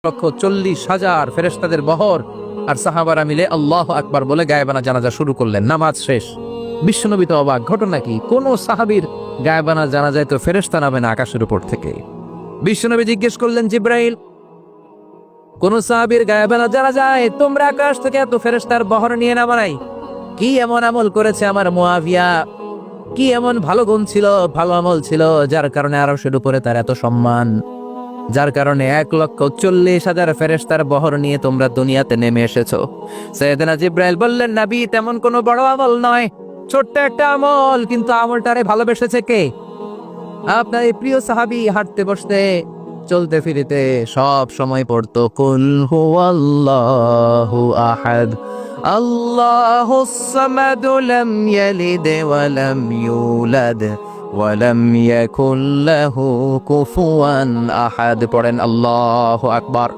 1,40,000 ফেরেশতাদের বহর আর সাহাবারা মিলে আল্লাহু আকবার বলে গায়েবানা জানাজা শুরু করলেন। নামাজ শেষ। বিশ্বনবী তো অবাক, ঘটনা কি? কোন সাহাবীর গায়েবানা জানাজায় তো ফেরেশতা নামে না আকাশের উপর থেকে। বিশ্বনবী জিজ্ঞেস করলেন, জিব্রাইল, কোন সাহাবীর গায়েবানা জানাজায় তোমরা আকাশ থেকে এত ফেরেশতার বহর নিয়ে নামা নাই? কি এমন আমল করেছে আমার মুআবিয়া? কি এমন ভালো গুণ ছিল, ভালো আমল ছিল যার কারণে আরশের উপরে তার এত সম্মান, যার কারণে 1,40,000 ফেরেশতার বহর নিয়ে তোমরা দুনিয়াতে নেমে এসেছো? সাইয়েদনা জিব্রাইল বললেন, নবী, তেমন কোনো বড় আমল নয়, ছোট্ট একটা আমল, কিন্তু আমলটারে ভালোবেসেছে কে? আপনার এই প্রিয় সাহাবী হাঁটতে বসতে চলতে ফিরিতে সব সময় পড়তো কুল হুয়াল্লাহু আহাদ আল্লাহুস সামাদ লাম ইয়ালিদ ওয়া লাম ইউলাদ ওয়ালাম ইয়াকুল লাহু কুফুয়ান আহাদ। পড়েন আল্লাহু আকবার।